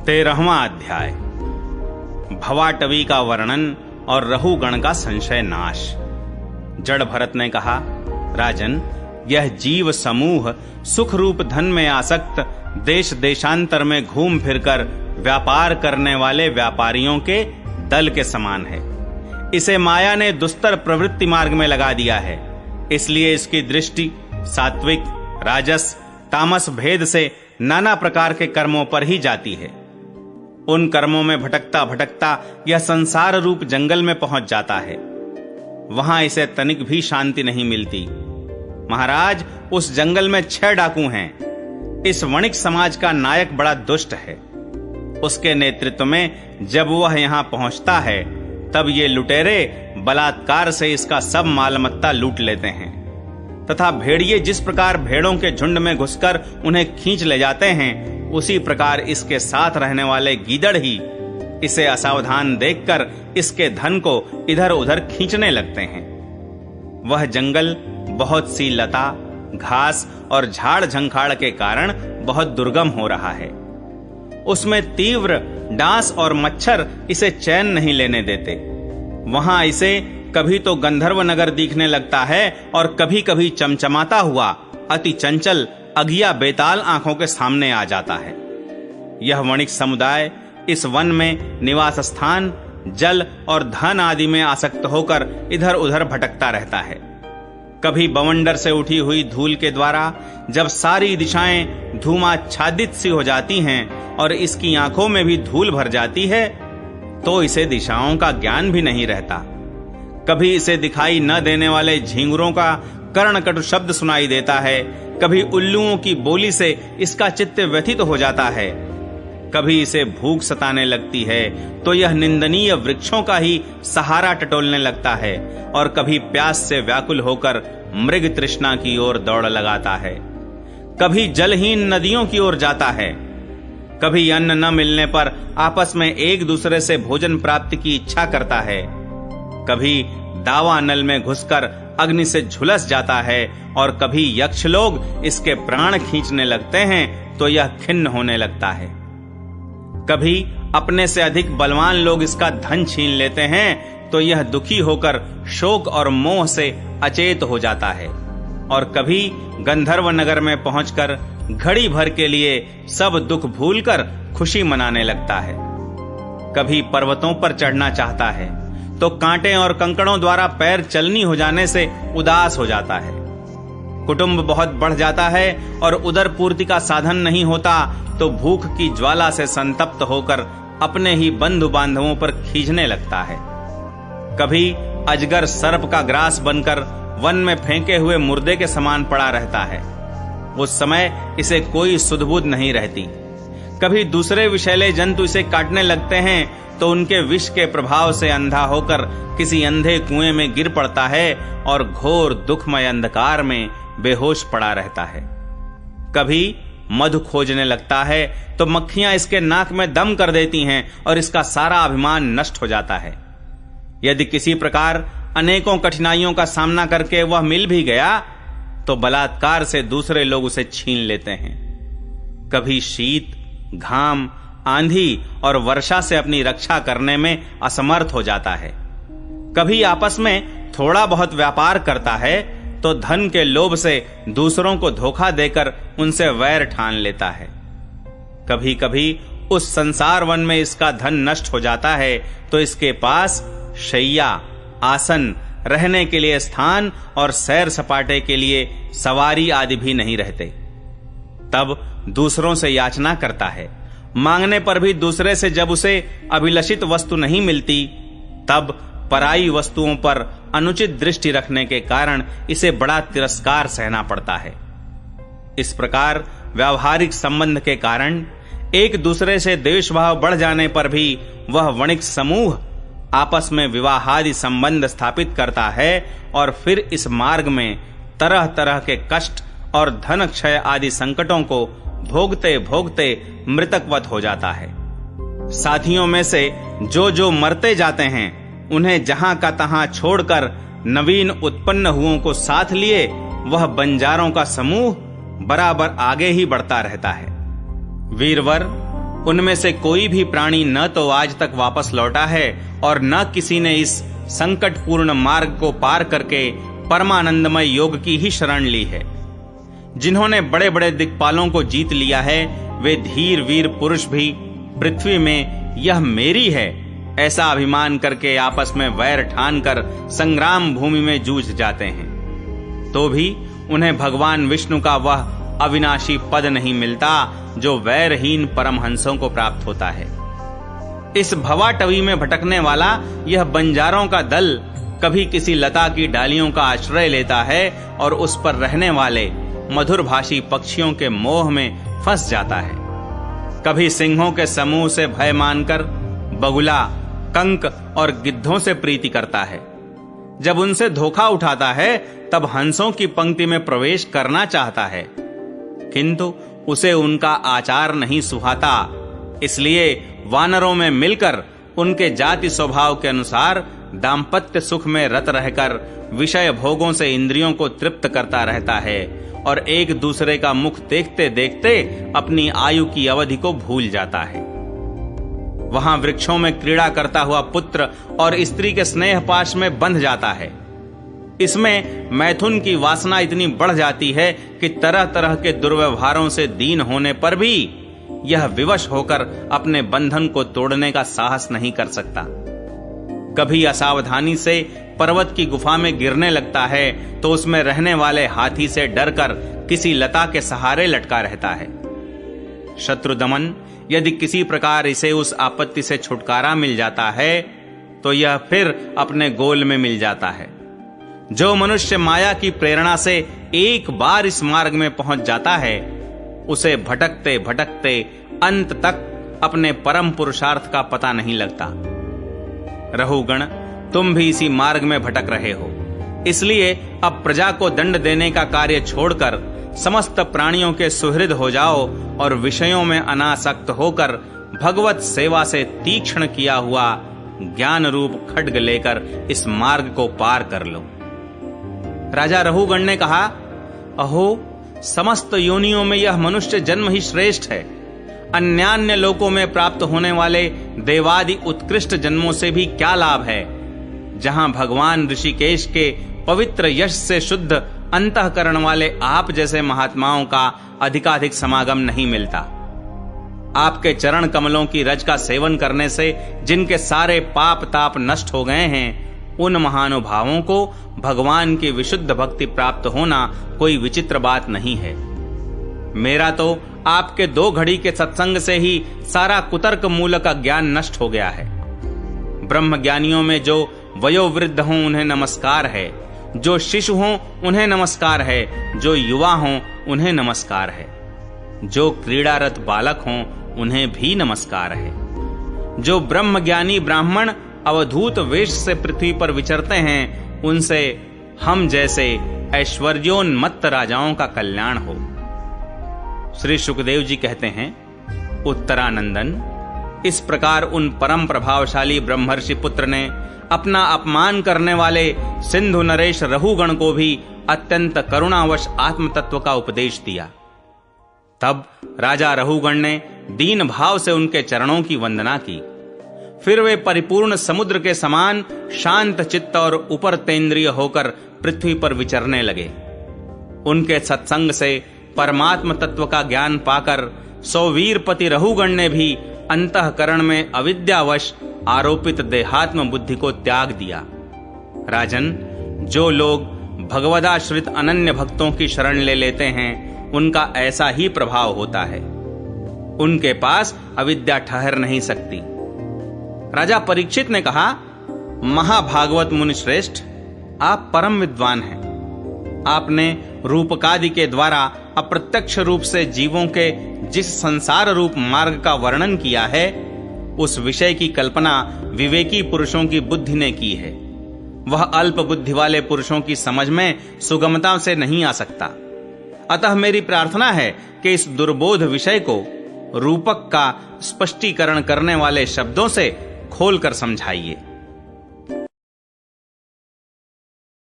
13वां अध्याय। भवाटवी का वर्णन और रहुगण का संशय नाश। जड़ भरत ने कहा, राजन, यह जीव समूह सुख रूप धन में आसक्त देश देशांतर में घूम फिरकर व्यापार करने वाले व्यापारियों के दल के समान है। इसे माया ने दुस्तर प्रवृत्ति मार्ग में लगा दिया है, इसलिए इसकी दृष्टि सात्विक, राजस, तामस भेद से नाना प्रकार के कर्मों पर ही जाती है। उन कर्मों में भटकता भटकता यह संसार रूप जंगल में पहुंच जाता है। वहां इसे तनिक भी शांति नहीं मिलती। महाराज, उस जंगल में 6 डाकू हैं। इस वणिक समाज का नायक बड़ा दुष्ट है। उसके नेतृत्व में जब वह यहां पहुंचता है, तब ये लुटेरे बलात्कार से इसका सब मालमत्ता लूट लेते हैं तथा भेड़िए जिस प्रकार भेड़ों के झुंड में घुसकर उन्हें खींच ले जाते हैं, उसी प्रकार इसके साथ रहने वाले गीदड़ ही इसे असावधान देखकर इसके धन को इधर उधर खींचने लगते हैं। वह जंगल बहुत सी लता, घास और झाड़ झंखाड़ के कारण बहुत दुर्गम हो रहा है। उसमें तीव्र डांस और मच्छर इसे चैन नहीं लेने देते। वहां इसे कभी तो गंधर्व नगर दिखने लगता है और कभी कभी चमचमाता हुआ अति चंचल अगिया बेताल आंखों के सामने आ जाता है। यह वणिक समुदाय इस वन में निवास स्थान, जल और धन आदि में आसक्त होकर इधर उधर भटकता रहता है। कभी बवंडर से उठी हुई धूल के द्वारा जब सारी दिशाएं धूमाच्छादित सी हो जाती हैं और इसकी आंखों में भी धूल भर जाती है, तो इसे दिशाओं का ज्ञान भी नहीं रहता। कभी इसे दिखाई न देने वाले झींगुरों का कर्णकटु शब्द सुनाई देता है, कभी उल्लुओं की बोली से इसका चित्त व्यथित हो जाता है। कभी इसे भूख सताने लगती है तो यह निंदनीय वृक्षों का ही सहारा टटोलने लगता है और कभी प्यास से व्याकुल होकर मृग तृष्णा की ओर दौड़ लगाता है। कभी जलहीन नदियों की ओर जाता है। कभी अन्न न मिलने पर आपस में एक दूसरे से भोजन प्राप्ति की इच्छा करता है। कभी दावा नल में घुसकर अग्नि से झुलस जाता है और कभी यक्ष लोग इसके प्राण खींचने लगते हैं तो यह खिन्न होने लगता है। कभी अपने से अधिक बलवान लोग इसका धन छीन लेते हैं तो यह दुखी होकर शोक और मोह से अचेत हो जाता है और कभी गंधर्व नगर में पहुंचकर घड़ी भर के लिए सब दुख भूलकर खुशी मनाने लगता है। कभी पर्वतों पर चढ़ना चाहता है तो कांटे और कंकड़ों द्वारा पैर चलनी हो जाने से उदास हो जाता है। कुटुंब बहुत बढ़ जाता है और उदर पूर्ति का साधन नहीं होता तो भूख की ज्वाला से संतप्त होकर अपने ही बंधु बांधवों पर खींचने लगता है। कभी अजगर सर्प का ग्रास बनकर वन में फेंके हुए मुर्दे के समान पड़ा रहता है। उस समय इसे कोई सुध-बुध नहीं रहती। कभी दूसरे विषैले जंतु इसे काटने लगते हैं तो उनके विष के प्रभाव से अंधा होकर किसी अंधे कुएं में गिर पड़ता है और घोर दुखमय अंधकार में बेहोश पड़ा रहता है। कभी मधु खोजने लगता है तो मक्खियां इसके नाक में दम कर देती हैं और इसका सारा अभिमान नष्ट हो जाता है। यदि किसी प्रकार अनेकों कठिनाइयों का सामना करके वह मिल भी गया तो बलात्कार से दूसरे लोग उसे छीन लेते हैं। कभी शीत, घाम, आंधी और वर्षा से अपनी रक्षा करने में असमर्थ हो जाता है। कभी आपस में थोड़ा बहुत व्यापार करता है तो धन के लोभ से दूसरों को धोखा देकर उनसे वैर ठान लेता है। कभी कभी उस संसार वन में इसका धन नष्ट हो जाता है तो इसके पास शैया, आसन, रहने के लिए स्थान और सैर सपाटे के लिए सवारी आदि भी नहीं रहते। तब दूसरों से याचना करता है। मांगने पर भी दूसरे से जब उसे अभिलषित वस्तु नहीं मिलती, तब पराई वस्तुओं पर अनुचित दृष्टि रखने के कारण इसे बड़ा तिरस्कार सहना पड़ता है। इस प्रकार व्यावहारिक संबंध के कारण एक दूसरे से द्वेष भाव बढ़ जाने पर भी वह वणिक समूह आपस में विवाहादि संबंध स्थापित करता है और फिर इस मार्ग में तरह तरह के कष्ट और धन क्षय आदि संकटों को भोगते भोगते मृतकवत हो जाता है। साथियों में से जो मरते जाते हैं उन्हें जहां का तहां छोड़कर नवीन उत्पन्न हुओं को साथ लिए वह बंजारों का समूह बराबर आगे ही बढ़ता रहता है। वीरवर, उनमें से कोई भी प्राणी न तो आज तक वापस लौटा है और न किसी ने इस संकटपूर्ण मार्ग को पार करके परमानंदमय योग की ही शरण ली है। जिन्होंने बड़े बड़े दिक्पालों को जीत लिया है, वे धीर वीर पुरुष भी पृथ्वी में यह मेरी है ऐसा अभिमान करके आपस में वैर ठानकर संग्राम भूमि में जूझ जाते हैं, तो भी उन्हें भगवान विष्णु का वह अविनाशी पद नहीं मिलता जो वैरहीन परमहंसों को प्राप्त होता है। इस भवाटवी में भटकने वाला यह बंजारों का दल कभी किसी लता की डालियों का आश्रय लेता है और उस पर रहने वाले मधुरभाषी पक्षियों के मोह में फंस जाता है। कभी सिंहों के समूह से भय मानकर बगुला, कंक और गिद्धों से प्रीति करता है। जब उनसे धोखा उठाता है तब हंसों की पंक्ति में प्रवेश करना चाहता है, किंतु उसे उनका आचार नहीं सुहाता, इसलिए वानरों में मिलकर उनके जाति स्वभाव के अनुसार दाम्पत्य सुख में रत रहकर विषय भोगों से इंद्रियों को तृप्त करता रहता है और एक दूसरे का मुख देखते देखते अपनी आयु की अवधि को भूल जाता है। वहां वृक्षों में क्रीड़ा करता हुआ पुत्र और स्त्री के स्नेह पाश में बंध जाता है। इसमें मैथुन की वासना इतनी बढ़ जाती है कि तरह तरह के दुर्व्यवहारों से दीन होने पर भी यह विवश होकर अपने बंधन को तोड़ने का साहस नहीं कर सकता। कभी असावधानी से पर्वत की गुफा में गिरने लगता है तो उसमें रहने वाले हाथी से डरकर किसी लता के सहारे लटका रहता है। शत्रुदमन यदि किसी प्रकार इसे उस आपत्ति से छुटकारा मिल जाता है तो यह फिर अपने गोल में मिल जाता है। जो मनुष्य माया की प्रेरणा से एक बार इस मार्ग में पहुंच जाता है, उसे भटकते भटकते अंत तक अपने परम पुरुषार्थ का पता नहीं लगता। रहुगण, तुम भी इसी मार्ग में भटक रहे हो, इसलिए अब प्रजा को दंड देने का कार्य छोड़कर समस्त प्राणियों के सुहृद हो जाओ और विषयों में अनासक्त होकर भगवत सेवा से तीक्ष्ण किया हुआ ज्ञान रूप खड्ग लेकर इस मार्ग को पार कर लो। राजा रहुगण ने कहा, अहो, समस्त योनियों में यह मनुष्य जन्म ही श्रेष्ठ है। अन्यान्य लोकों में प्राप्त होने वाले देवादि उत्कृष्ट जन्मों से भी क्या लाभ है, जहां भगवान ऋषिकेश के पवित्र यश से शुद्ध अंतःकरण वाले आप जैसे महात्माओं का अधिकाधिक समागम नहीं मिलता। आपके चरण कमलों की रज का सेवन करने से जिनके सारे पाप ताप नष्ट हो गए हैं, उन महानुभावों को भगवान की विशुद्ध भक्ति प्राप्त होना कोई विचित्र बात नहीं है। मेरा तो आपके 2 घड़ी के सत्संग से ही सारा कुतर्क मूल का ज्ञान नष्ट हो गया है। ब्रह्म ज्ञानियों में जो वयोवृद्ध हों उन्हें नमस्कार है, जो शिशु हों उन्हें नमस्कार है, जो युवा हों उन्हें नमस्कार है, जो क्रीड़ारत बालक हों उन्हें भी नमस्कार है। जो ब्रह्म ज्ञानी ब्राह्मण अवधूत वेश से पृथ्वी पर विचरते हैं, उनसे हम जैसे ऐश्वर्योन्मत्त राजाओं का कल्याण हो। श्री सुखदेव जी कहते हैं, उत्तरानंदन, इस प्रकार उन परम प्रभावशाली ब्रह्मर्षि पुत्र ने अपना अपमान करने वाले सिंधु नरेश रहुगण को भी अत्यंत करुणावश आत्म तत्व का उपदेश दिया। तब राजा रहुगण ने दीन भाव से उनके चरणों की वंदना की। फिर वे परिपूर्ण समुद्र के समान शांत चित्त और उपरतेंद्रिय होकर पृथ्वी पर विचरने लगे। उनके सत्संग से परमात्म तत्व का ज्ञान पाकर सौवीरपति रहुगण ने भी अंतःकरण में अविद्यावश आरोपित देहात्म बुद्धि को त्याग दिया। राजन, जो लोग भगवदाश्रित अनन्य भक्तों की शरण ले लेते हैं, उनका ऐसा ही प्रभाव होता है। उनके पास अविद्या ठहर नहीं सकती। राजा परीक्षित ने कहा, महाभागवत मुनि श्रेष्ठ, आप परम विद्वान हैं। आपने रूपकादि के द्वारा अप्रत्यक्ष रूप से जीवों के जिस संसार रूप मार्ग का वर्णन किया है, उस विषय की कल्पना विवेकी पुरुषों की बुद्धि ने की है। वह अल्प बुद्धि वाले पुरुषों की समझ में सुगमता से नहीं आ सकता। अतः मेरी प्रार्थना है कि इस दुर्बोध विषय को रूपक का स्पष्टीकरण करने वाले शब्दों से खोलकर समझाइए।